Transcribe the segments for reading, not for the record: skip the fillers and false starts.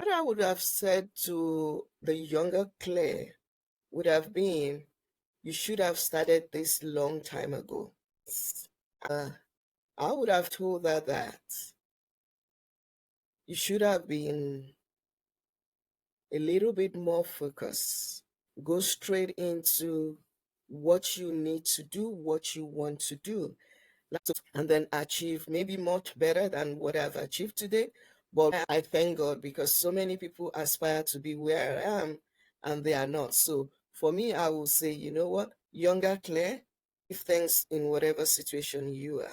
what I would have said to the younger Claire would have been, you should have started this long time ago. Uh, I would have told her that you should have been a little bit more focused. Go straight into what you need to do, what you want to do, and then achieve maybe much better than what I've achieved today. But I thank God because so many people aspire to be where I am and they are not. So for me, I will say, you know what, younger Claire, give thanks in whatever situation you are.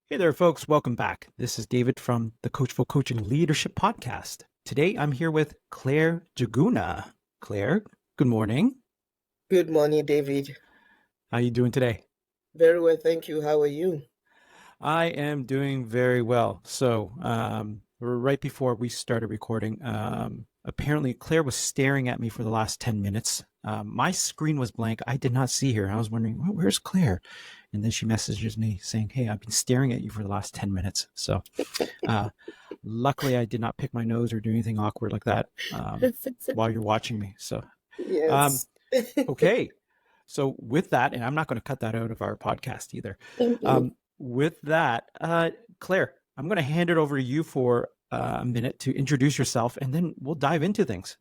Hey there, folks. Welcome back. This is David from the Coachful Coaching Leadership Podcast. Today, I'm here with Clare Jagunna. Clare, good morning. Good morning, David. How are you doing today? Very well, thank you. How are you? I am doing very well. So, right before we started recording, apparently Clare was staring at me for the last 10 minutes. My screen was blank. I did not see her. I was wondering, where's Clare? And then she messages me saying, hey, I've been staring at you for the last 10 minutes. So, luckily, I did not pick my nose or do anything awkward like that while you're watching me. So, Yes. okay. So with that, and I'm not going to cut that out of our podcast either. With that, Clare, I'm going to hand it over to you for a minute to introduce yourself, and then we'll dive into things.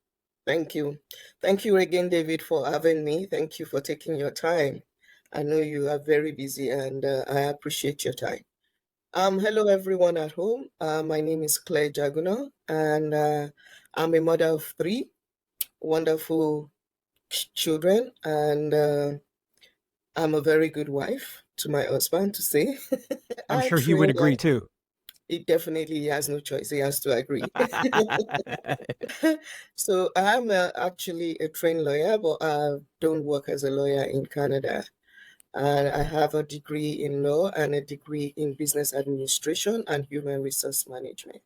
Thank you. Thank you again, David, for having me. Thank you for taking your time. I know you are very busy and I appreciate your time. Hello, everyone at home. My name is Clare Jagunna and I'm a mother of three wonderful children, and I'm a very good wife to my husband, to say. I'm I sure he would trained agree too. He definitely has no choice. He has to agree. So I'm actually a trained lawyer, but I don't work as a lawyer in Canada. And I have a degree in law and a degree in business administration and human resource management.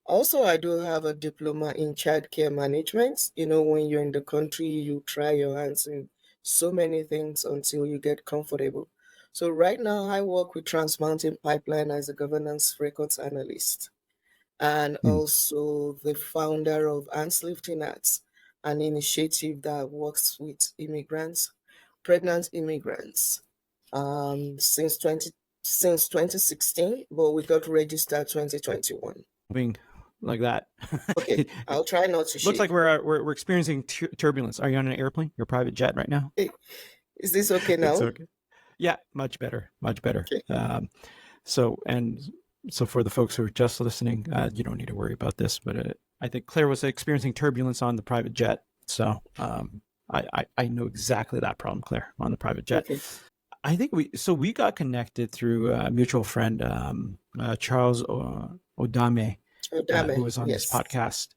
Also, I do have a diploma in childcare management. You know, when you're in the country, you try your hands in so many things until you get comfortable. So right now, I work with Trans Mountain Pipeline as a governance records analyst and also the founder of Ants Lifting Arts, an initiative that works with immigrants, pregnant immigrants, since 2016, but we got registered 2021. Moving like that. Okay, I'll try not to Looks like shake. we're experiencing turbulence. Are you on an airplane? Your private jet right now? Hey, is this okay It's now? okay. Yeah, much better, much better. Okay. So for the folks who are just listening, you don't need to worry about this, but I think Clare was experiencing turbulence on the private jet. So I know exactly that problem, Clare, on the private jet. Okay. I think we got connected through a mutual friend, Charles Odame, who was on this Yes. podcast.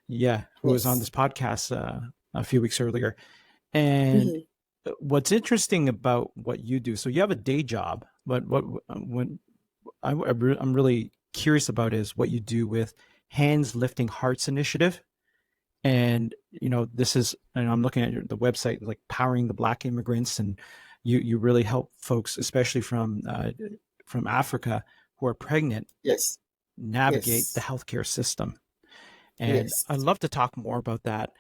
Yeah, who was on Yes. this podcast a few weeks earlier. And what's interesting about what you do, so you have a day job, but I'm really curious about is what you do with Hands Lifting Hearts Initiative. And, this is, and I'm looking at the website, like powering the Black immigrants, and you really help folks, especially from Africa who are pregnant, Yes. navigate Yes. the healthcare system. And Yes. I'd love to talk more about that.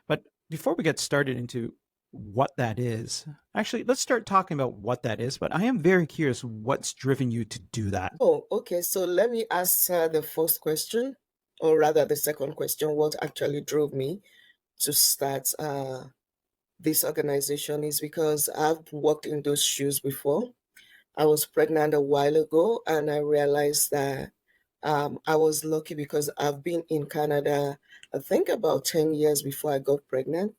But before we get started into what that is, actually, let's start talking about what that is. But I am very curious what's driven you to do that. Oh, okay. So let me answer the first question, or rather the second question. What actually drove me to start this organization is because I've worked in those shoes before. I was pregnant a while ago, and I realized that I was lucky because I've been in Canada, I think about 10 years before I got pregnant.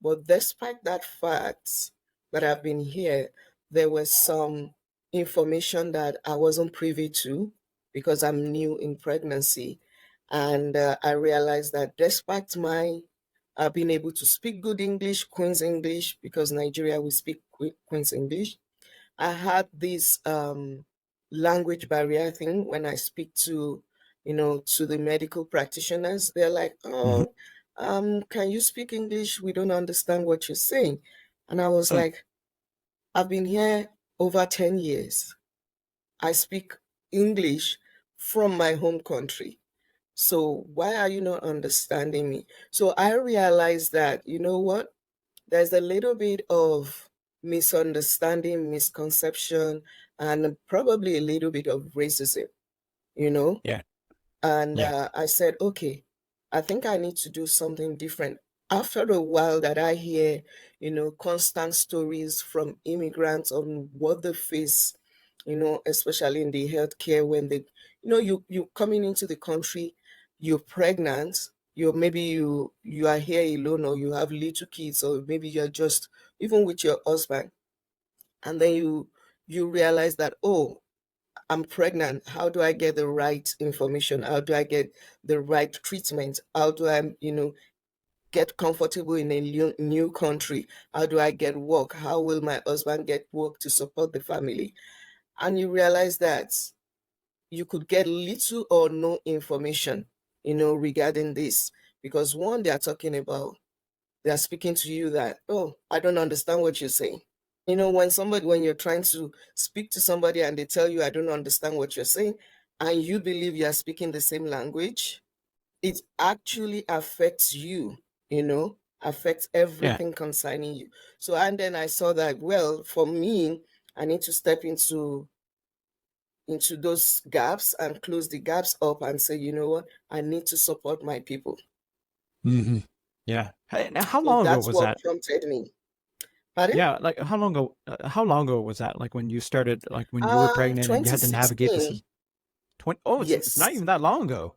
But despite that fact that I've been here, there was some information that I wasn't privy to because I'm new in pregnancy. And I realized that despite my being able to speak good English, Queen's English, because Nigeria we speak Queen's English, I had this language barrier thing when I speak to, to the medical practitioners. They're like, Mhm. oh, can you speak English? We don't understand what you're saying. And I was Huh. like, I've been here over 10 years. I speak English from my home country. So why are you not understanding me? So I realized that, you know what? There's a little bit of misunderstanding, misconception, and probably a little bit of racism, you know? Yeah. And Yeah. I said, okay, I think I need to do something different. After a while that I hear, constant stories from immigrants on what they face, especially in the healthcare when they, you coming into the country, you're pregnant, you are here alone or you have little kids or maybe you're just even with your husband and then you realize that, oh, I'm pregnant. How do I get the right information? How do I get the right treatment? How do I, get comfortable in a new country? How do I get work? How will my husband get work to support the family? And you realize that you could get little or no information, regarding this. Because one, they are talking about, they are speaking to you that, oh, I don't understand what you're saying. When you're trying to speak to somebody and they tell you, I don't understand what you're saying, and you believe you are speaking the same language, it actually affects you, affects Yeah. everything concerning you. So, and then I saw that, well, for me, I need to step into those gaps and close the gaps up and say, you know what, I need to support my people. Hmm. Yeah. Hey, now, how So long ago that's was what that? prompted me. Pardon? Yeah, like how long ago was that? Like when you started, like when you were pregnant and you had to navigate this 2016. is 20. Oh, it's not Yes. even that long ago.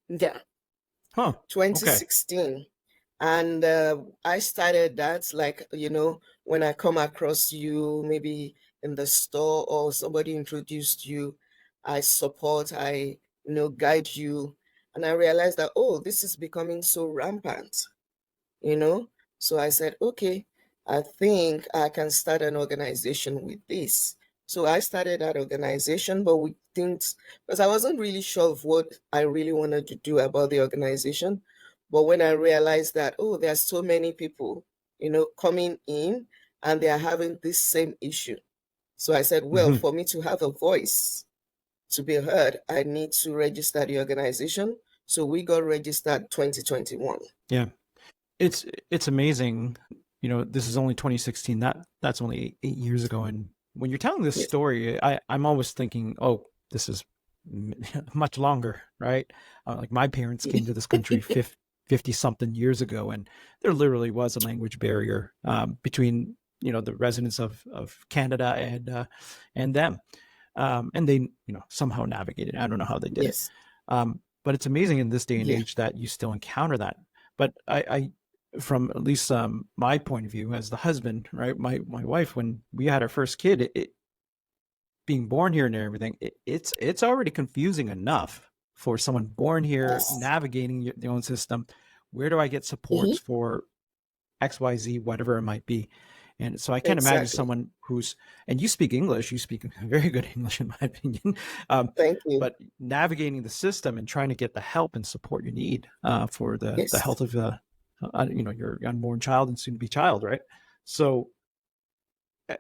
Yeah. Huh. Okay. 2016. And I started that, like, when I come across you, maybe in the store or somebody introduced you, I support, guide you. And I realized that, oh, this is becoming so rampant you know. So I said, okay, I think I can start an organization with this. So I started that organization, but we didn't, because I wasn't really sure of what I really wanted to do about the organization. But when I realized that, oh, there are so many people, coming in and they are having this same issue. So I said, well, Hmm. for me to have a voice to be heard, I need to register the organization. So we got registered 2021. Yeah. It's amazing. This is only 2016. That's only 8 years ago. And when you're telling this Yes. story, I'm always thinking, oh, this is much longer, right? Like my parents came to this country 50 something years ago, and there literally was a language barrier between the residents of Canada and them, and they somehow navigated. I don't know how they did it, Yes. but it's amazing in this day and Yeah. age that you still encounter that. But I from at least my point of view as the husband, right? My wife, when we had our first kid, being born here and everything, it's already confusing enough for someone born here Yes. navigating their own system. Where do I get supports Hmm. for XYZ, whatever it might be? And so I can't imagine Exactly. someone who's, and you speak English, you speak very good English in my opinion, um, Thank you. but navigating the system and trying to get the help and support you need for the Yes. health of your unborn child and soon to be child, right? So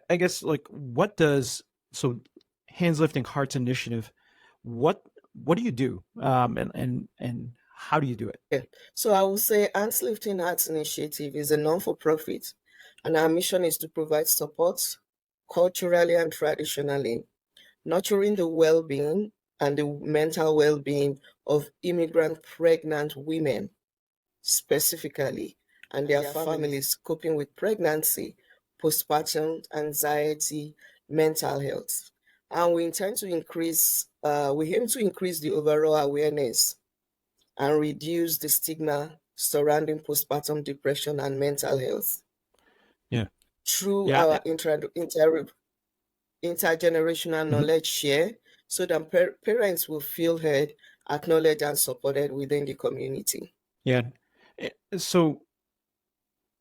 I guess like what does so hands lifting hearts initiative, what what do you do, and how do you do it? Yeah. So I will say Ants Lifting Hearts Initiative is a non-for-profit, and our mission is to provide support culturally and traditionally, nurturing the well-being and the mental well-being of immigrant pregnant women specifically and And their their families. families coping with pregnancy, postpartum anxiety, mental health. And we aim to increase the overall awareness and reduce the stigma surrounding postpartum depression and mental health Yeah. through Yeah. our intergenerational Mhm. knowledge share so that parents will feel heard, acknowledged, and supported within the community. Yeah. So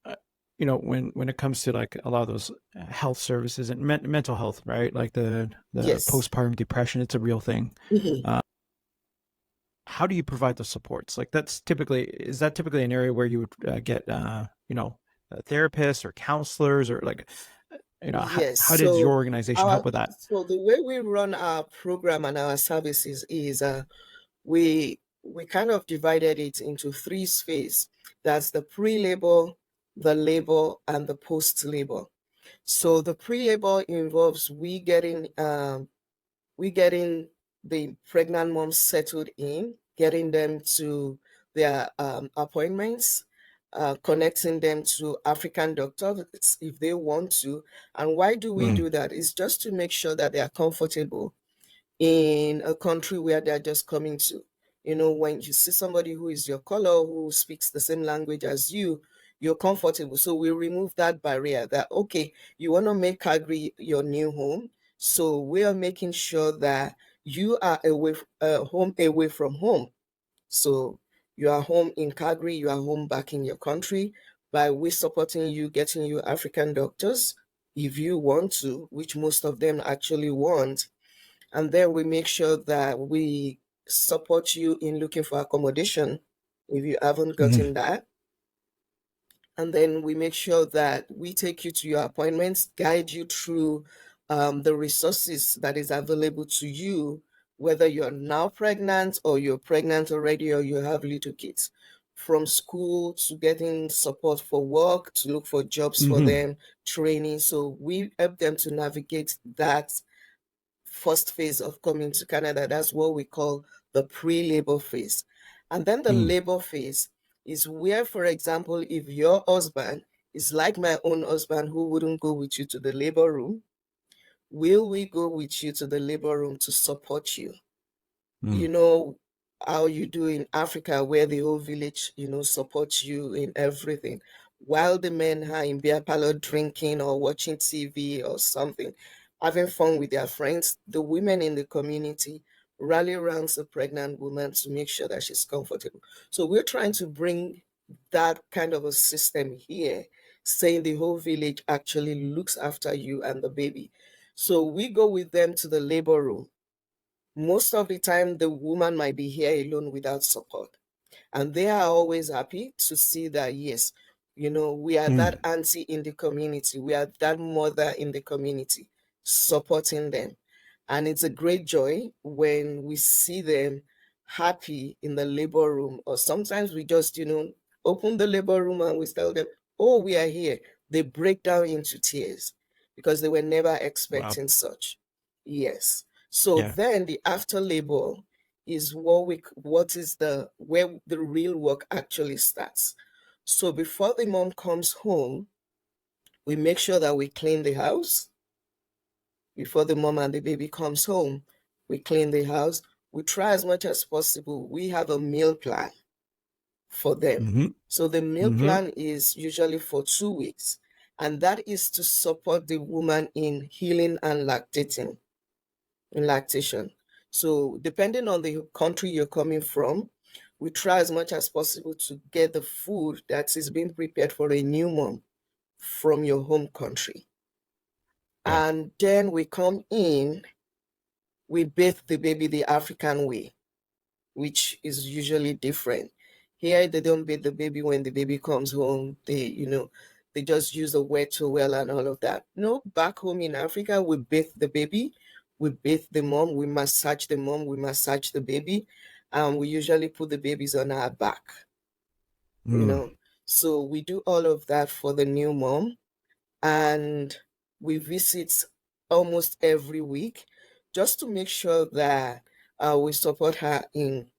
uh, when it comes to like a lot of those health services and mental health, right? Like the Yes. postpartum depression, it's a real thing. Mhm. Uh, how do you provide the supports? Like is that typically an area where you would get, therapists or counselors, or like, Yes. how did your So organization help our with that? so the way we run our program and our services is we kind of divided it into three spheres. That's the pre-labor, the labor, and the post-labor. So the pre-labor involves we getting the pregnant moms settled in, getting them to their appointments, connecting them to African doctors if they want to. And why do we Mm, do that? It's just to make sure that they are comfortable in a country where they're just coming to. When you see somebody who is your color, who speaks the same language as you, you're comfortable. So we remove that barrier that, okay, you want to make Calgary your new home. So we are making sure that you are home away from home. So you are home in Calgary, you are home back in your country by we supporting you, getting you African doctors if you want to, which most of them actually want, and then we make sure that we support you in looking for accommodation if you haven't mhm, gotten that. And then we make sure that we take you to your appointments, guide you through the resources that is available to you, whether you're now pregnant or you're pregnant already or you have little kids. From school to getting support for work, to look for jobs for mhm, them, training. So we help them to navigate that first phase of coming to Canada. That's what we call the pre-labor phase. And then the mm. labor phase is where, for example, if your husband is like my own husband who wouldn't go with you to the labor room, will we go with you to the labor room to support you? you Mm. know how you do in Africa, where the whole village, supports you in everything. While the men are in beer parlor drinking or watching TV or something, having fun with their friends, the women in the community rally around the pregnant woman to make sure that she's comfortable. So we're trying to bring that kind of a system here, saying the whole village actually looks after you and the baby. So we go with them to the labor room. Most of the time, the woman might be here alone without support. And they are always happy to see that, yes, we are that Mm. auntie in the community, we are that mother in the community supporting them. And it's a great joy when we see them happy in the labor room, or sometimes we just, open the labor room and we tell them, oh, we are here. They break down into tears because they were never Wow. expecting such. Yes. So Yeah. then the after labor is what is the where the real work actually starts. So before the mom comes home, we make sure that we clean the house. Before the mom and the baby comes home, we clean the house. We try as much as possible. We have a meal plan for them. Mhm, So the meal mhm. plan is usually for 2 weeks, and that is to support the woman in healing and lactation. So, depending on the country you're coming from, we try as much as possible to get the food that is being prepared for a new mom from your home country. Yeah. And then we come in, we bathe the baby the African way, which is usually different. Here, they don't bathe the baby when the baby comes home. They just use a wet towel and all of that. No, back home in Africa, we bathe the baby, we bathe the mom, we massage the mom, we massage the baby, and we usually put the babies on our back, you Mm. know. So we do all of that for the new mom, and we visit almost every week just to make sure that we support her in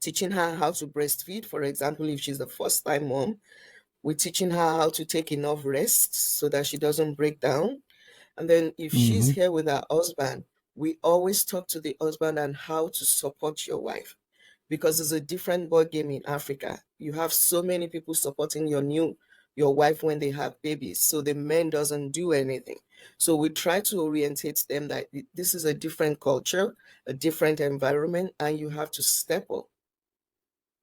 teaching her how to breastfeed. For example, if she's the first time mom, we're teaching her how to take enough rest so that she doesn't break down. And then if she's Mhm. here with her husband, we always talk to the husband on how to support your wife, because it's a different ball game in Africa. You have so many people supporting your wife when they have babies, so the man doesn't do anything. So we try to orientate them that this is a different culture, a different environment, and you have to step up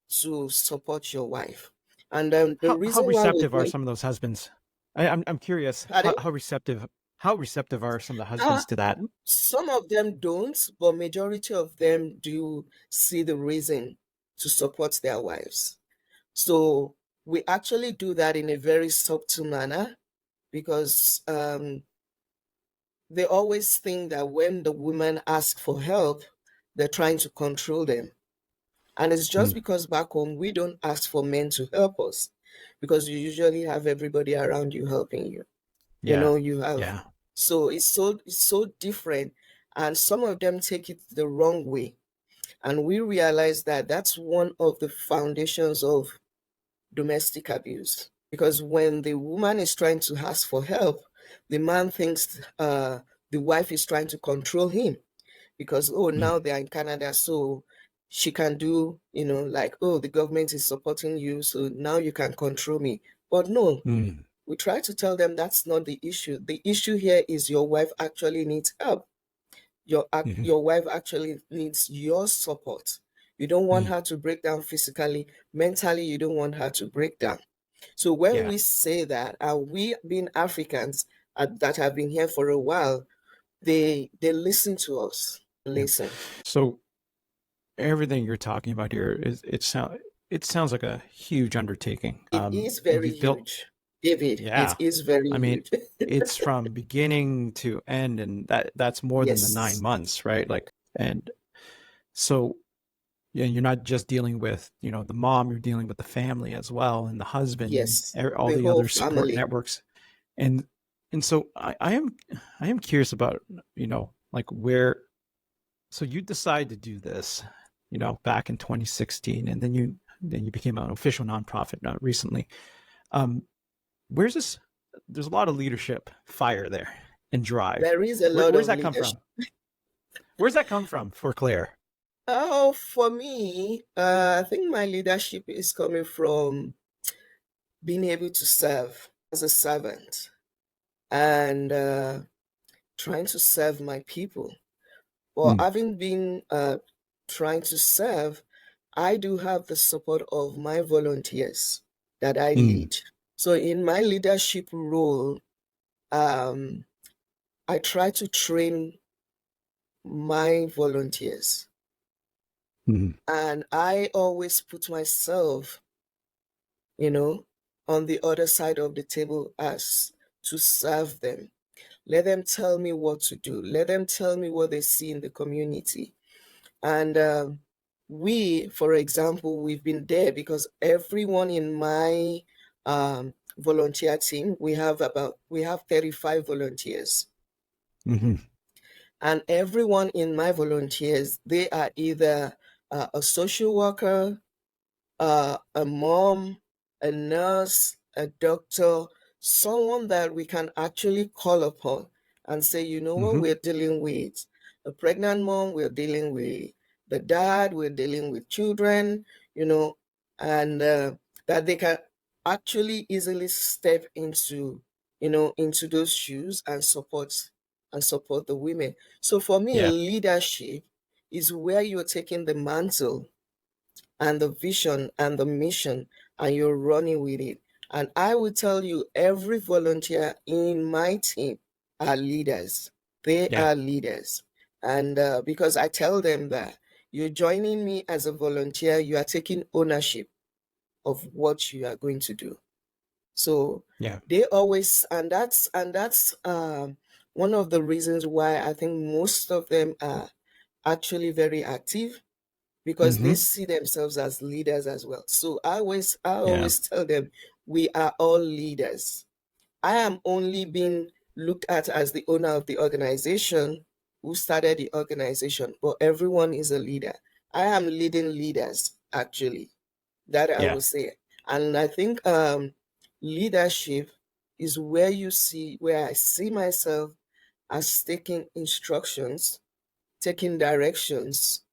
to support your wife. And the How reason why we receptive are bring, some of those husbands? I'm curious, pardon? how receptive how receptive are some of the Uh, husbands to that? some of them don't, but majority of them do see the reason to support their wives. So we actually do that in a very subtle manner because they always think that when the women ask for help, they're trying to control them. And it's just Mm, because back home we don't ask for men to help us because you usually have everybody around you helping you. You yeah, know, you have yeah. so it's so different, and some of them take it the wrong way. And we realize that that's one of the foundations of domestic abuse. Because when the woman is trying to ask for help, the man thinks the wife is trying to control him because, oh, Mm, now they're in Canada, so she can do, like, oh, the government is supporting you, so now you can control me. But no, mm, we try to tell them that's not the issue. The issue here is your wife actually needs help. mhm, Your wife actually needs your support. You don't want mm, her to break down physically, mentally, you don't want her to break down. So when yeah, we say that, and we being Africans that have been here for a while, they listen to us. yeah. Listen. So everything you're talking about here it sounds like a huge undertaking. It is And very you've built, huge. David, yeah. it is very I mean, huge. it's from beginning to end, and that's more than the nine Yes. months, right? Like, and so yeah, you're not just dealing with, the mom, you're dealing with the family as well, and the husband, and Yes. all The the whole other support family. networks. And so I am curious about, like where, so you decide to do this, back in 2016, and then you became an official nonprofit recently. Um, where's this? There's a lot of leadership fire there and drive. There is a lot Where's of that come leadership. from? Where's that come from for Claire? Oh, for me, I think my leadership is coming from being able to serve as a servant and trying to serve my people. Well, Mm, having been trying to serve, I do have the support of my volunteers that I mm, lead. So in my leadership role, um, I try to train my volunteers. mm, And I always put myself, you know, on the other side of the table as to serve them. Let them tell me what to do. Let them tell me what they see in the community. And we, for example, we've been there because everyone in my volunteer team, we have 35 volunteers. mm, And everyone in my volunteers, they are either a social worker, a mom, a nurse, a doctor, someone that we can actually call upon and say, you know what, mm, we're dealing with a pregnant mom, we're dealing with the dad, we're dealing with children, you know, and that they can actually easily step into, into those shoes and support the women. So for me, yeah, leadership is where you're taking the mantle and the vision and the mission, and you're running with it. And I will tell you, every volunteer in my team are leaders. They yeah, are leaders. And because I tell them that you're joining me as a volunteer, you are taking ownership of what you are going to do. So yeah. they always, and that's one of the reasons why I think most of them are actually very active because they Mm-hmm. see themselves as leaders as well. So I Yeah. always tell them we are all leaders. I am only being looked at as the owner of the organization who started the organization, but everyone is a leader. I am leading leaders, actually, that I Yeah. will say. And I think leadership is where I see myself as taking instructions, taking directions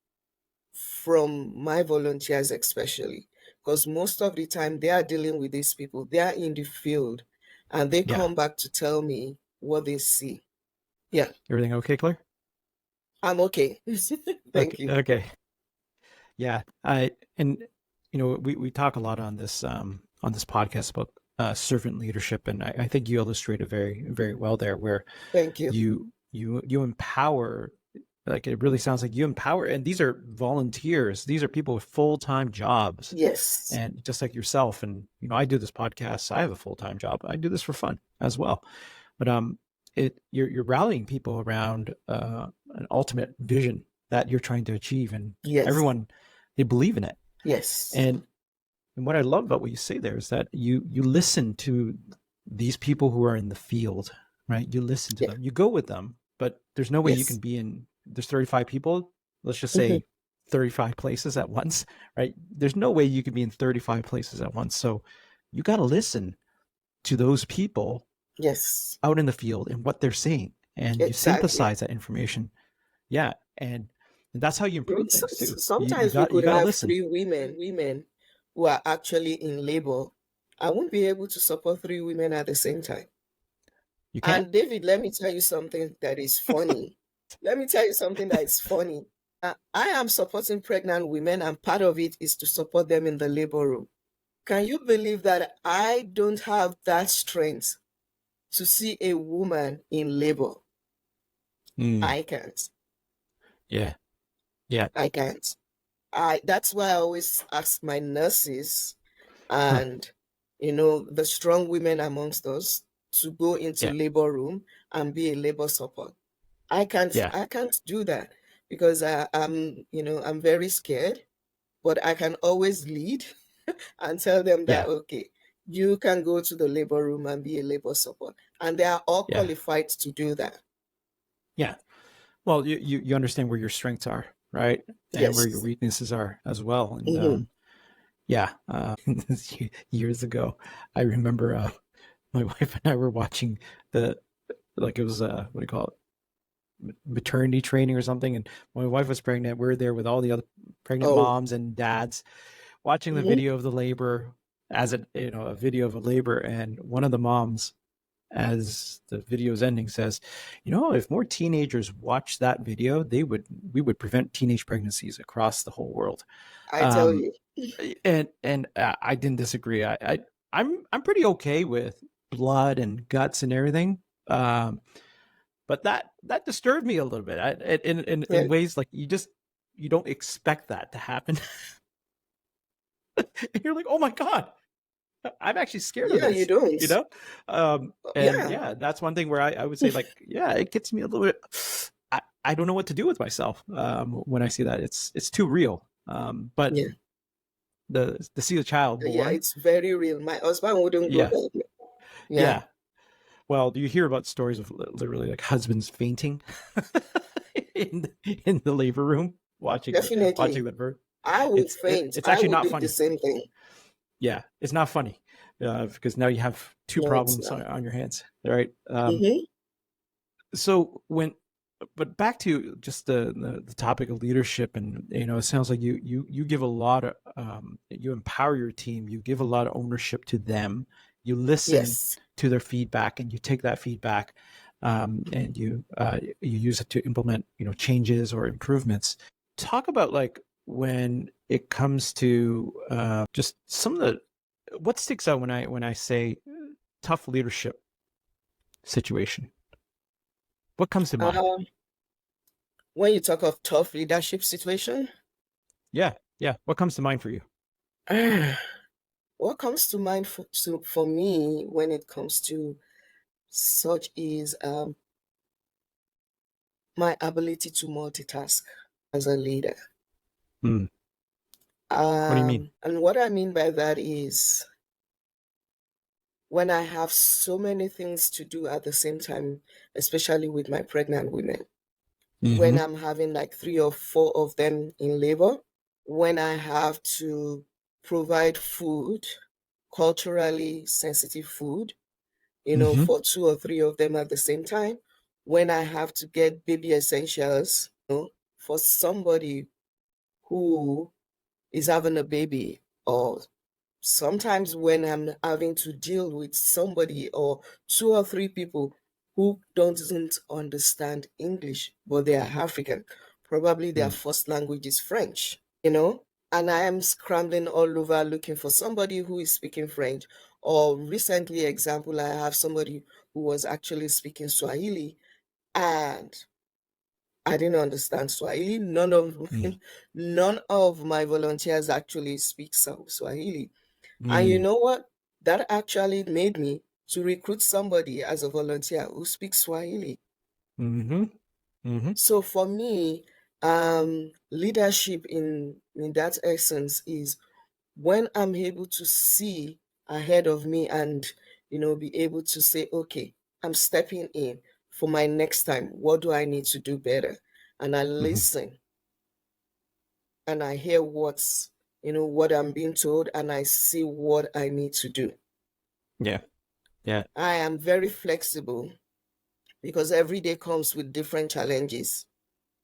from my volunteers, especially because most of the time they are dealing with these people, they are in the field, and they Yeah. come back to tell me what they see. Yeah, Everything okay, Claire? I'm okay. Okay. Thank you. Okay. Yeah. I and we talk a lot on this podcast about servant leadership, and I think you illustrate it very very well there, where Thank you. you empower. Like it really sounds like you empower, and these are volunteers. These are people with full time jobs, Yes. and just like yourself. And I do this podcast. I have a full time job. I do this for fun as well. But you're rallying people around an ultimate vision that you're trying to achieve, and Yes. everyone, they believe in it. Yes. And what I love about what you say there is that you listen to these people who are in the field, right? You listen to Yeah. them, you go with them, but there's no way you can Yes. be in. There's 35 people. Let's just Mhm. say 35 places at once, right? There's no way you can be in 35 places at once. So you got to listen to those people Yes. out in the field and what they're saying, and you Exactly. synthesize that information. Yeah, and that's how you improve things too. You Sometimes we got you could got to have listen. three women who are actually in labor. I won't be able to support three women at the same time. You can't. And David, let me tell you something that is funny. Let me tell you something that is funny. I am supporting pregnant women, and part of it is to support them in the labor room. Can you believe that I don't have that strength to see a woman in labor? Mm, I can't. yeah, yeah, I can't. That's why I always ask my nurses huh, and the strong women amongst us to go into yeah, labor room and be a labor support. yeah, I can't do that because I'm very scared, but I can always lead and tell them that yeah, okay, you can go to the labor room and be a labor support, and they are all yeah, qualified to do that. yeah. Well, you understand where your strengths are, right, and where your Yes. weaknesses are as well. And Hmm. yeah, years ago, I remember my wife and I were watching the like it was what do you call it, maternity training or something. And when my wife was pregnant, we were there with all the other pregnant Oh. moms and dads, watching the Hmm. video of the labor, as a video of a labor. And one of the moms, as the video's ending, says, if more teenagers watch that video, we would prevent teenage pregnancies across the whole world. I tell um you. and I didn't disagree. I'm pretty okay with blood and guts and everything. But that disturbed me a little bit. In Yeah, ways like you don't expect that to happen. And you're like, oh my god, I'm actually scared of yeah, you this. don't. And Yeah, yeah, that's one thing where I would say, like, yeah, it gets me a little bit. I don't know what to do with myself when I see that. It's too real. But yeah, the to see the child yeah, born, it's very real. My husband wouldn't go yeah, there. Yeah, yeah. Well, do you hear about stories of literally like husbands fainting in the labor room watching definitely. that birth? I would faint. It's I actually would not do the funny. same thing. Yeah, it's not funny because now you have two No, it's problems not. on your hands. All right. Hmm. So but back to just the topic of leadership, and it sounds like you give a lot of you empower your team, you give a lot of ownership to them, you listen Yes. to their feedback, and you take that feedback, and you use it to implement changes or improvements. Talk about, like, when it comes to just some of the what sticks out when I say tough leadership situation. What comes to mind? Um, when you talk of tough leadership situation, Yeah, yeah. What comes to mind for you? what comes to mind for me when it comes to such is my ability to multitask as a leader. Hmm. What do you mean? And what I mean by that is when I have so many things to do at the same time, especially with my pregnant women, when Mm-hmm. I'm having like three or four of them in labor, when I have to provide food, culturally sensitive food, Mm-hmm. for two or three of them at the same time, when I have to get baby essentials, for somebody who is having a baby, or sometimes when I'm having to deal with somebody or two or three people who doesn't understand English, but they are African. Probably their Mm. first language is French, and I am scrambling all over looking for somebody who is speaking French Or recently, example, I have somebody who was actually speaking Swahili, and I didn't understand Swahili. Mm, None of my volunteers actually speak Swahili. And you mm, know what? That actually made me to recruit somebody as a volunteer who speaks Swahili. mm-hmm, mm-hmm, So for me, leadership in that essence is when I'm able to see ahead of me and be able to say, okay, I'm stepping in for my next time. What do I need to do better? And I mm-hmm. listen and I hear what I'm being told, and I see what I need to do. Yeah, yeah, I am very flexible because every day comes with different challenges.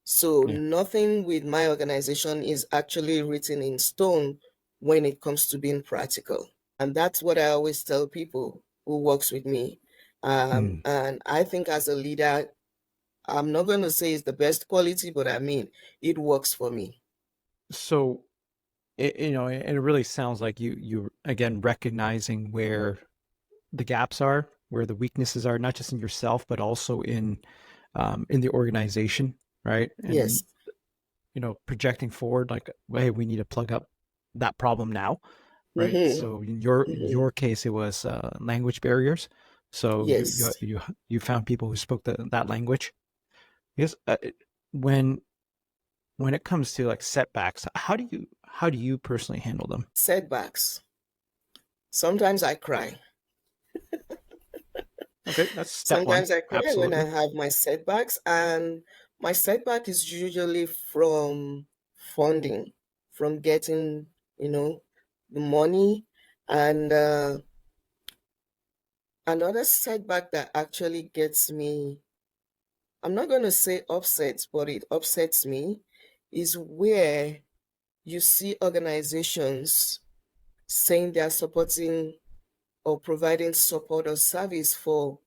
So yeah. nothing with my organization is actually written in stone when it comes to being practical. And that's what I always tell people who works with me. Mm. And I think as a leader, I'm not going to say it's the best quality, but I mean, it works for me. So it really sounds like you again recognizing where the gaps are, where the weaknesses are, not just in yourself, but also in the organization, right? And Yes. projecting forward, like, hey, we need to plug up that problem now, right? Mm-hmm. So in your Mm-hmm. your case, it was language barriers. So Yes. you found people who spoke that language. Yes. When when it comes to like setbacks, how do you personally handle them? Setbacks. Sometimes I cry. Okay, that's step one. Sometimes I cry when I Absolutely. have my setbacks, and my setback is usually from funding, from getting, the money. And another setback that actually gets me, I'm not going to say upset, but it upsets me, is where you see organizations saying they're supporting or providing support or service for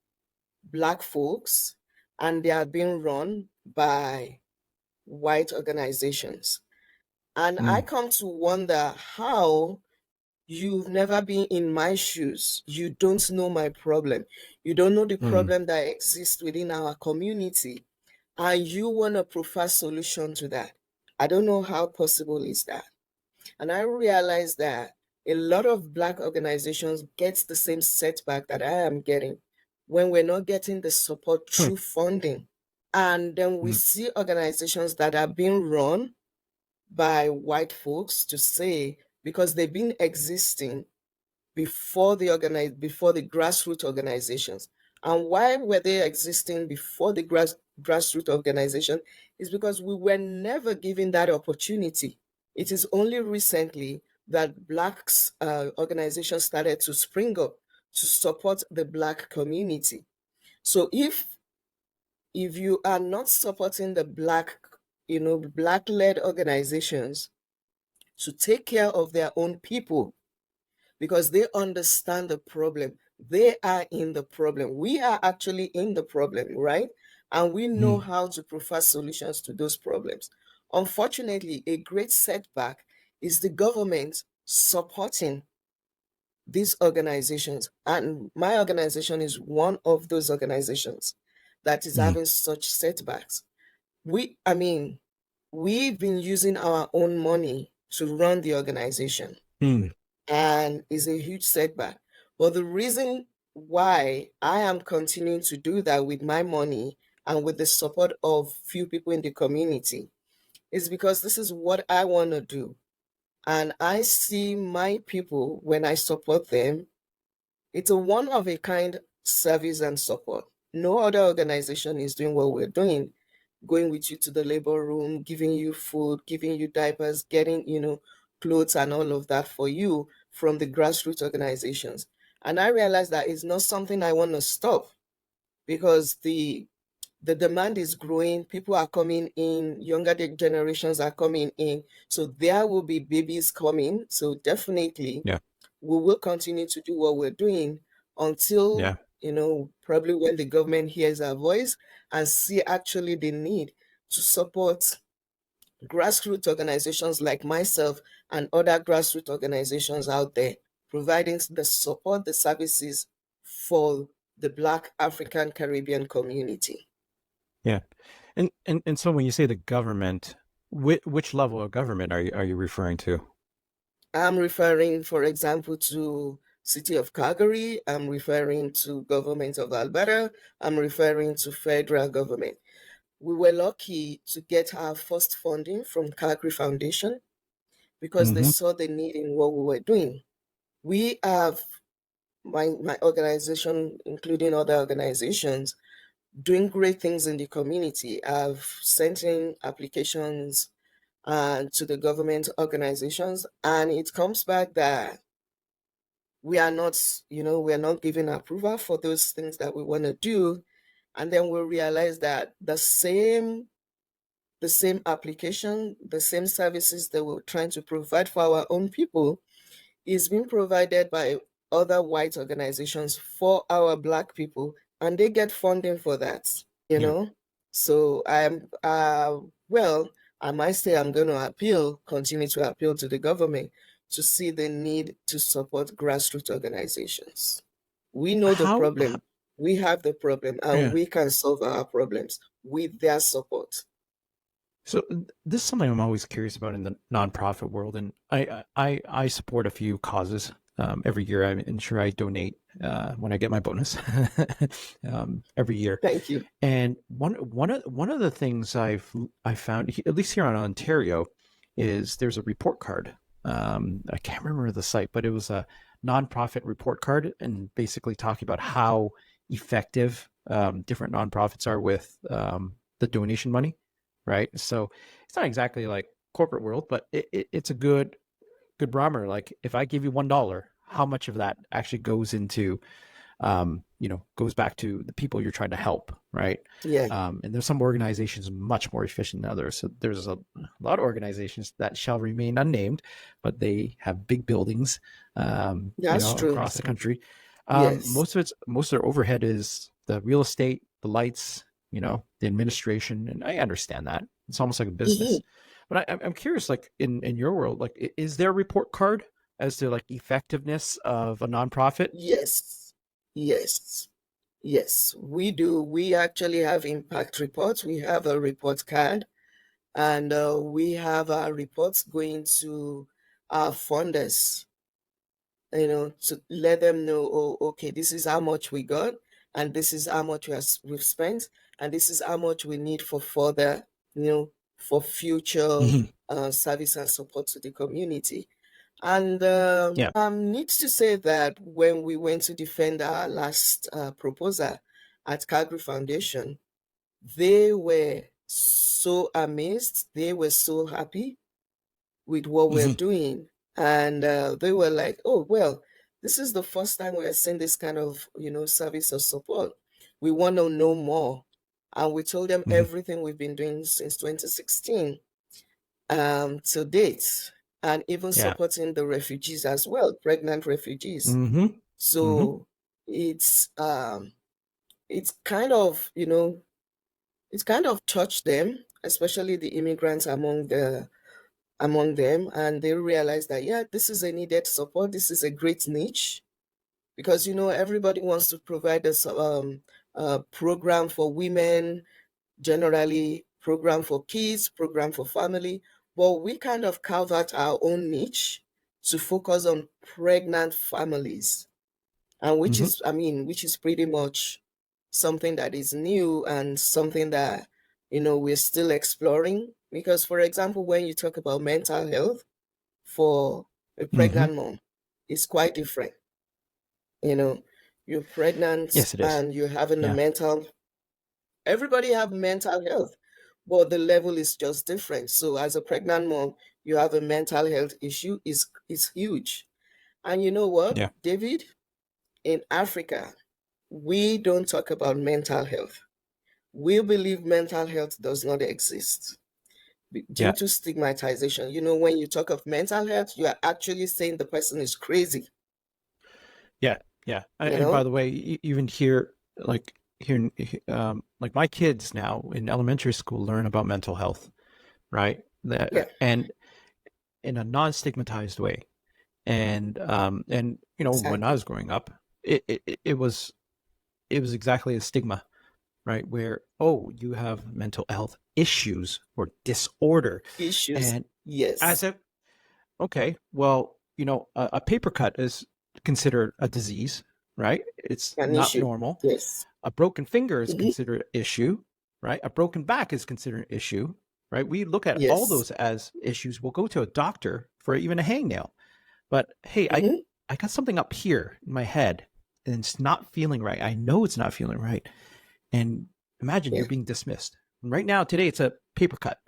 Black folks, and they are being run by white organizations. And I Mm, come to wonder how you've never been in my shoes. You don't know my problem. You don't know the mm, problem that exists within our community. And you want to provide solution to that. I don't know how possible is that. And I realize that a lot of Black organizations get the same setback that I am getting when we're not getting the support hmm, through funding. And then we mm, see organizations that are being run by white folks to say, because they've been existing before the grassroots organizations. And why were they existing before the grassroots organization? Is because we were never given that opportunity. It is only recently that Blacks organizations started to spring up to support the Black community. So if you are not supporting the Black-led organizations to take care of their own people, because they understand the problem. They are in the problem. We are actually in the problem, right? And we know mm, how to provide solutions to those problems. Unfortunately, a great setback is the government supporting these organizations. And my organization is one of those organizations that is mm, having such setbacks. I mean, we've been using our own money to run the organization, mm, and is a huge setback. But the reason why I am continuing to do that with my money and with the support of few people in the community is because this is what I want to do. And I see my people, when I support them, it's a one of a kind service and support. No other organization is doing what we're doing, going with you to the labor room, giving you food, giving you diapers, getting, clothes and all of that for you from the grassroots organizations. And I realized that it's not something I want to stop, because the demand is growing. People are coming in, younger generations are coming in. So there will be babies coming. So definitely yeah, we will continue to do what we're doing until, yeah. probably when the government hears our voice and see actually the need to support grassroots organizations like myself and other grassroots organizations out there. providing the support, the services for the Black African Caribbean community. Yeah. And so when you say the government, which level of government are you referring to? I'm referring, for example, to City of Calgary. I'm referring to Government of Alberta. I'm referring to federal government. We were lucky to get our first funding from Calgary Foundation because they Mm-hmm. saw the need in what we were doing. We have my organization, including other organizations, doing great things in the community. I've sent in applications to the government organizations, and it comes back that we are not, we are not giving approval for those things that we want to do. And then we realize that the same application, the same services that we're trying to provide for our own people is being provided by other white organizations for our Black people, and they get funding for that. Yeah. So well, I might say I'm going to continue to appeal to the government to see the need to support grassroots organizations. We know the How, problem, we have the problem, and yeah. we can solve our problems with their support. So this is something I'm always curious about in the nonprofit world, and I support a few causes every year. I ensure I donate when I get my bonus every year. Thank you. And one of the things I found, at least here in Ontario, is there's a report card. I can't remember the site, but it was a nonprofit report card, and basically talking about how effective different nonprofits are with the donation money, right? So it's not exactly like corporate world, but it's a good barometer. Like if I give you $1, how much of that actually goes into goes back to the people you're trying to help, right? Yeah, And there's some organizations much more efficient than others. So there's a lot of organizations that shall remain unnamed, but they have big buildings, that's true. across the country. Yes. Most of their overhead is the real estate, the lights, the administration, and I understand that it's almost like a business. Mhm. But I'm curious, like in your world, like is there a report card as to like effectiveness of a nonprofit? Yes. Yes. Yes, we do. We actually have impact reports. We have a report card, and we have our reports going to our funders, to let them know, oh, okay, this is how much we got, and this is how much we've spent, and this is how much we need for further, for future Mhm. service and support to the community. And Yeah. needs to say that when we went to defend our last proposal at Calgary Foundation, they were so amazed, they were so happy with what we're Mhm. doing. And they were like, oh, well, this is the first time we're seeing this kind of, service or support. We want to know more. And we told them Mhm. everything we've been doing since 2016 to date, and even Yeah. supporting the refugees as well, pregnant refugees. Mhm. Mhm. So it's kind of, it's kind of touched them, especially the immigrants among them, and they realize that, yeah, this is a needed support. This is a great niche because everybody wants to provide a program for women, generally program for kids, program for family, but we kind of carve out our own niche to focus on pregnant families, and which Mhm. is, which is pretty much something that is new and something that, we're still exploring. Because, for example, when you talk about mental health for a Mhm. pregnant mom, it's quite different. You know, you're pregnant Yes, it is. and you're having a Yeah. mental everybody have mental health, but the level is just different. So as a pregnant mom, you have a mental health issue is huge. And you know what, Yeah. David? In Africa, we don't talk about mental health. We believe mental health does not exist due Yeah. to stigmatization. When you talk of mental health, you are actually saying the person is crazy, Yeah. Yeah. you And by know? the way, even here, like like my kids now in elementary school learn about mental health, right? Yeah. And in a non-stigmatized way. And you know, when I Exactly. was growing up, it was exactly a stigma, right? Where, oh, you have mental health issues or disorder. Issues. And as Yes. if, okay, well, you know, a paper cut is considered a disease, right? It's An not issue. normal. Yes. A broken finger is Hmm. considered an issue, right? A broken back is considered an issue, right? We look at all Yes. those as issues. We'll go to a doctor for even a hangnail. But hey, Hmm. I got something up here in my head and it's not feeling right. I know it's not feeling right. And imagine Yeah. you're being dismissed. Right now, today it's a paper cut.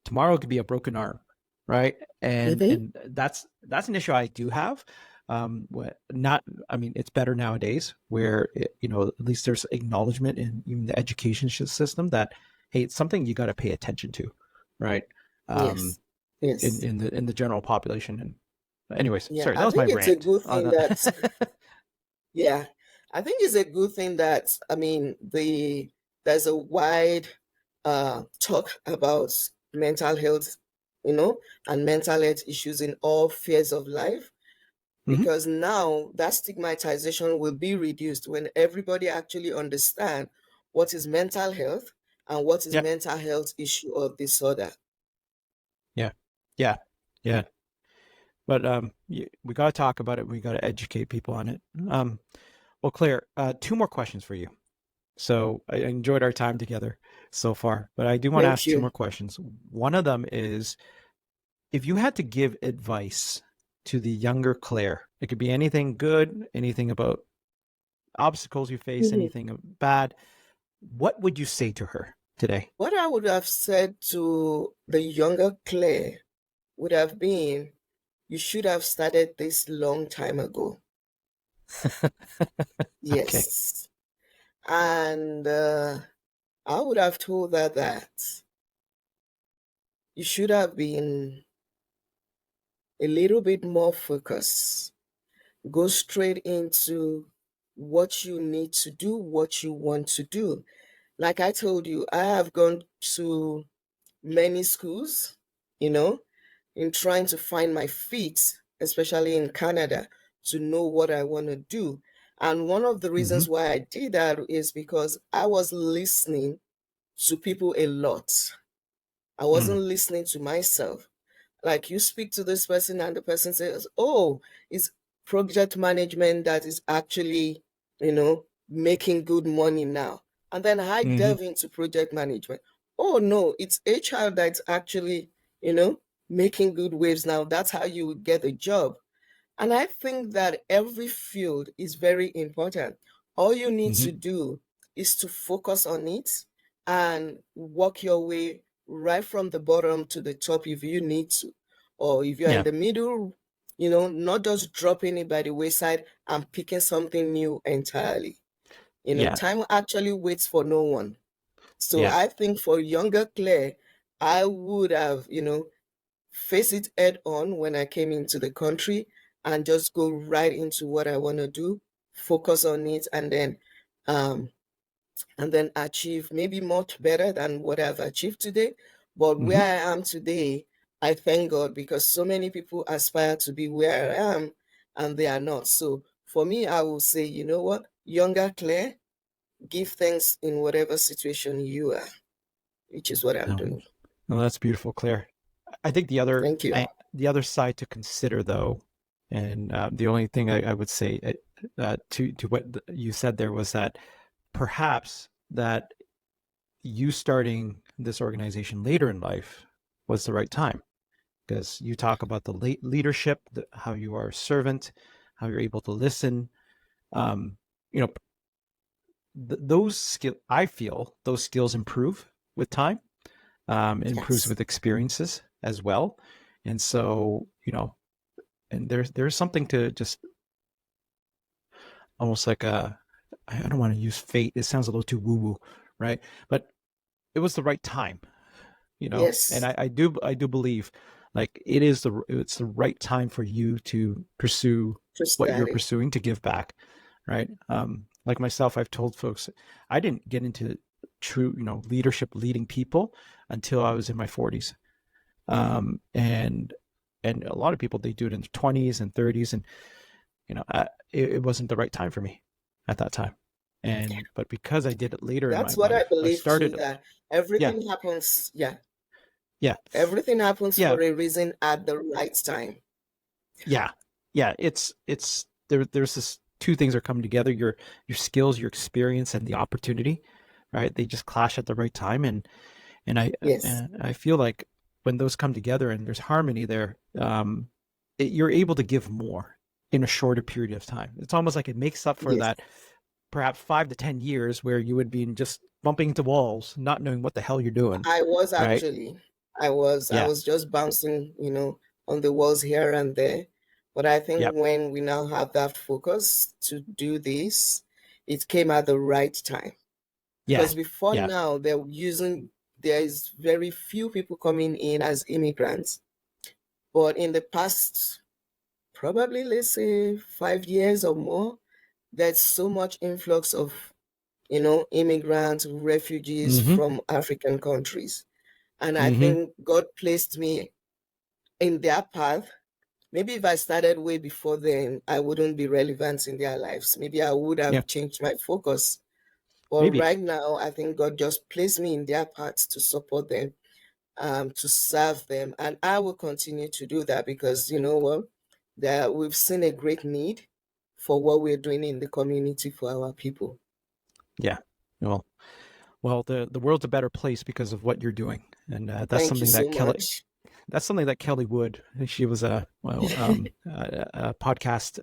Tomorrow it could be a broken arm, right? Hmm. And that's an issue I do have. What not? I mean, it's better nowadays where you know, at least there's acknowledgement in even the education system that hey, it's something you got to pay attention to, right? Um, Yes. Yes. in the general population. And anyways, Yeah. sorry, that I was my think it's a rant. good thing that, yeah, I think it's a good thing that, I mean, there's a wide talk about mental health, you know, and mental health issues in all spheres of life, Mhm. because now that stigmatization will be reduced when everybody actually understand what is mental health and what is Yeah, mental health issue or disorder. yeah, yeah, yeah. But we got to talk about it. We got to educate people on it. Well, Claire, two more questions for you. So I enjoyed our time together so far, but I do want to Thank ask two you. more questions. One of them is if you had to give advice to the younger Claire, it could be anything good, anything about obstacles you face, Mhm. anything bad. What would you say to her today? What I would have said to the younger Claire would have been, you should have started this long time ago. Okay. Yes. And I would have told her that you should have been a little bit more focused. Go straight into what you need to do, what you want to do. Like I told you, I have gone to many schools, you know, in trying to find my feet, especially in Canada, to know what I want to do. And one of the Mm-hmm. reasons why I did that is because I was listening to people a lot. I Mm. wasn't listening to myself. Like you speak to this person and the person says, oh, it's project management that is actually, you know, making good money now. And then I Mm-hmm. delve into project management. Oh no, it's HR that's actually, you know, making good waves now. That's how you would get a job. And I think that every field is very important. All you need Mm-hmm. to do is to focus on it and work your way right from the bottom to the top if you need to. Or if you're in Yeah. the middle, you know, not just dropping it by the wayside and picking something new entirely. You know, Yeah. time actually waits for no one. So Yeah. I think for younger Claire, I would have, you know, face it head on when I came into the country and just go right into what I want to do, focus on it, um, and then achieve maybe much better than what I've achieved today. But where Mm-hmm. I am today, I thank God because so many people aspire to be where I am and they are not. So for me, I will say, you know what, younger Claire, give thanks in whatever situation you are, which is what I'm No, doing. no, that's beautiful, Claire. I think Thank you. the other side to consider, though, and the only thing I would say to what you said there was that perhaps that you starting this organization later in life was the right time because you talk about the late leadership, how you are a servant, how you're able to listen. Um, you know, those skill I feel those skills improve with time. It improves Yes. with experiences as well, and so you know, and there's something to just almost like a I don't want to use fate. It sounds a little too woo woo, right? But it was the right time, you know, and Yes. I do believe like it's the right time for you to pursue To what you're study. pursuing to give back, right? Like myself, I've told folks I didn't get into true, you know, leadership, leading people until I was in my 40s. And And a lot of people, they do it in their 20s and 30s, and it wasn't the right time for me at that time. But because I did it later in my That's what I life, I believe too, started. that Yeah, everything happens, yeah, yeah, everything happens yeah, for a reason at the right time. yeah, yeah. It's there. There's this two things are coming together: your skills, your experience, and the opportunity. Right? They just clash at the right time, Yes, and I feel like when those come together and there's harmony there, you're able to give more in a shorter period of time. It's almost like it makes up for yes. that perhaps 5 to 10 years where you would be just bumping into walls, not knowing what the hell you're doing. I was Right? actually, I Yeah. was just bouncing, on the walls here and there. But I think Yep. when we now have that focus to do this, it came at the right time. Yeah. Because before Yeah. now, there is very few people coming in as immigrants. But in the past, probably let's say 5 years or more, there's so much influx of, immigrants, refugees Mm-hmm. from African countries. And I Mm-hmm. think God placed me in their path. Maybe if I started way before then, I wouldn't be relevant in their lives. Maybe I would Yeah. have changed my focus. But Maybe. right now, I think God just placed me in their paths to support them, to serve them. And I will continue to do that because you know what? That we've seen a great need for what we're doing in the community for our people. Yeah. Well, the world's a better place because of what you're doing, and Thank you so much. that's something that Kelly Wood. She was a podcast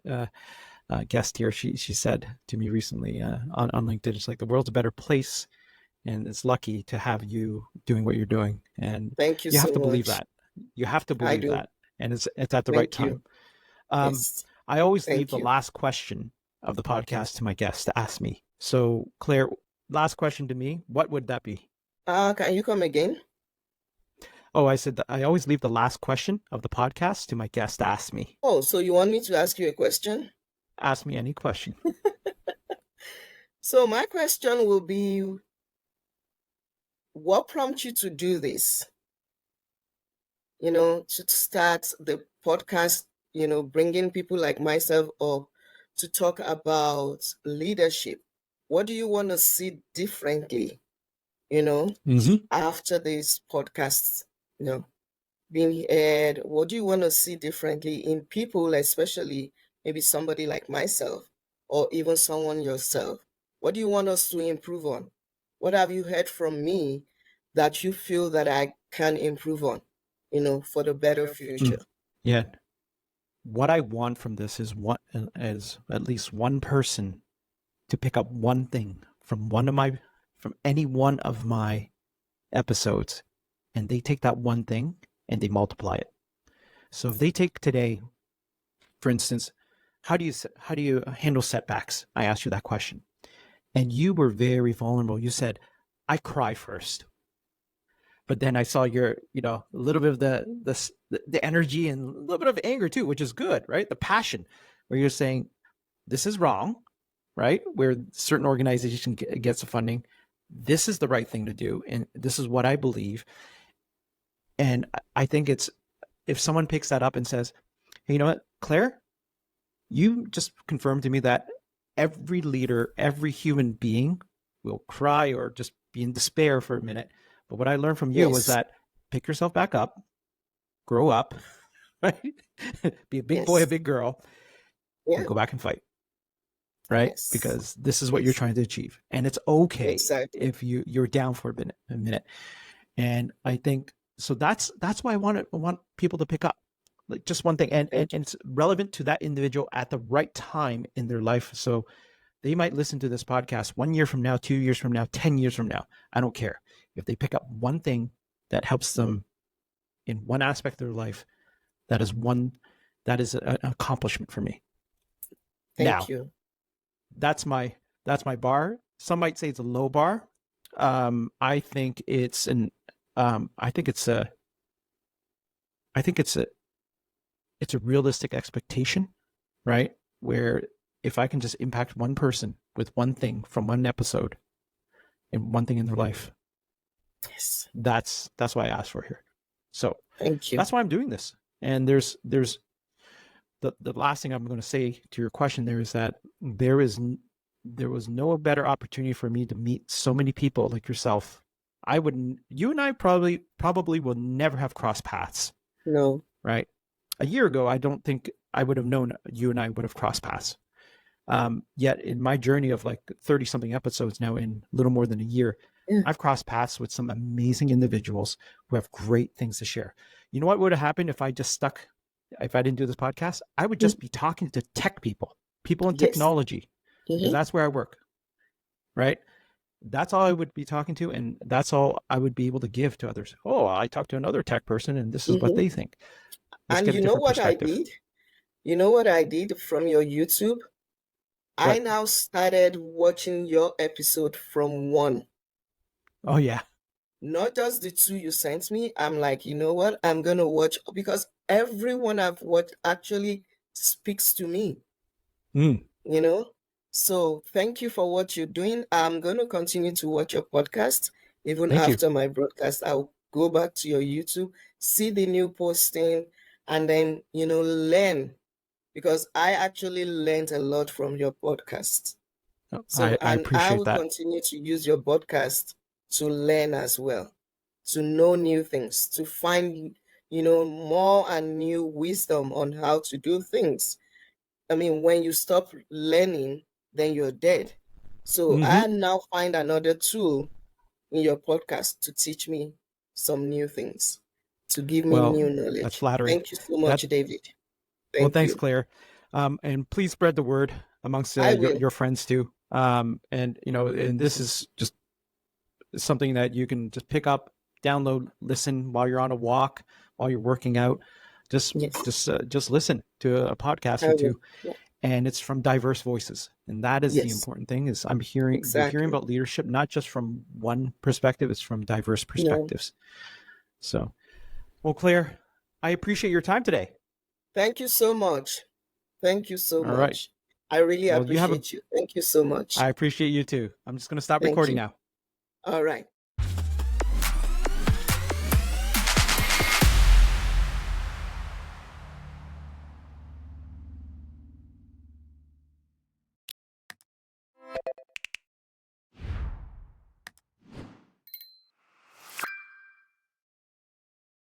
guest here. She said to me recently on LinkedIn, it's like the world's a better place, and it's lucky to have you doing what you're doing, and Thank you you have so to believe much. that. You have to I believe do. that, and it's at the right Thank you. time. Um, Yes. I always leave Thank the you. last question of the podcast to my guests to ask me. So, Claire, last question to me. What would that be? Can you come again? Oh, I said that I always leave the last question of the podcast to my guest to ask me. Oh, so you want me to ask you a question? Ask me any question. So my question will be, what prompted you to do this? To start the podcast, bringing people like myself up to talk about leadership. What do you want to see differently, you know, Mm-hmm. after this podcast, you know, being aired? What do you want to see differently in people, especially maybe somebody like myself or even someone yourself? What do you want us to improve on? What have you heard from me that you feel that I can improve on, for the better Mm. future? Yeah. What I want from this is at least one person to pick up one thing from any one of my episodes, and they take that one thing and they multiply it. So if they take today, for instance, how do you handle setbacks? I asked you that question, and you were very vulnerable. You said, "I cry first." But then I saw your, a little bit of the energy and a little bit of anger too, which is good, right? The passion, where you're saying this is wrong, right? Where certain organization gets the funding, this is the right thing to do, and this is what I believe. And I think it's if someone picks that up and says, "Hey, you know what, Claire, you just confirmed to me that every leader, every human being will cry or just be in despair for a minute. But what I learned from you was Yes, that pick yourself back up, grow up, right? Be a big boy, a yes, big girl, and yeah, go back and fight, right? yes, Because this is what you're yes, trying to achieve. And it's okay exactly. if you're down for a minute. And I think so that's why I want people to pick up like just one thing, and Thank it's relevant to that individual at the right time in their life. So they might listen to this podcast 1 year from now, 2 years from now, 10 years from now. I don't care. If they pick up one thing that helps you. them in one aspect of their life, that is one that is an accomplishment for me. Thank Now, you. that's my bar. Some might say it's a low bar. I think it's an I think it's a I think it's a realistic expectation, right? Where if I can just impact one person with one thing from one episode and one thing in their life, Yes, that's why I asked for here. So thank you. that's why I'm doing this. And there's the last thing I'm going to say to your question there is that there was no better opportunity for me to meet so many people like yourself. I wouldn't You and I probably will never have crossed paths, No. right? A year ago, I don't think I would have known you and I would have crossed paths. Yet in my journey of like 30 something episodes now, in a little more than a year, Yeah. I've crossed paths with some amazing individuals who have great things to share. You know what would have happened if I didn't do this podcast? I would Mm. just be talking to tech people, people in Yes. technology, because Mm-hmm. that's where I work, right? That's all I would be talking to, and that's all I would be able to give to others. Oh, I talked to another tech person, and this is what Mm-hmm. they think. Let's And get a you know different what I perspective. did? You know what I did from your YouTube? I What? now started watching your episode from one, Oh yeah. not just the two you sent me. I'm like, you know what? I'm gonna watch because everyone I've watched actually speaks to me, Mm, you know? So thank you for what you're doing. I'm gonna continue to watch your podcast. Even thank you. after my broadcast, I'll go back to your YouTube, see the new posting, and then, learn because I actually learned a lot from your podcast. So, I and I appreciate will that. continue to use your podcast to learn as well, to know new things, to find, more and new wisdom on how to do things. I mean, when you stop learning, then you're dead. So Mm-hmm. I now find another tool in your podcast to teach me some new things, to give me Well, new that's knowledge. flattering. Thank you so much, That David. Well, Thank thanks, you. Claire. And please spread the word amongst I your will. your friends too. And and this is just something that you can just pick up, download, listen while you're on a walk, while you're working out. Just Yes, just listen to a podcast I or will. two, Yeah. and it's from diverse voices, and that is the Yes, important thing. Is you're hearing exactly. about leadership not just from one perspective; it's from diverse No, perspectives. So, well, Claire, I appreciate your time today. thank you so much. Thank you so All right. much. I really Well, you have a appreciate you. Thank you so much. I appreciate you too. I'm just going to stop Thank recording you. now. All right.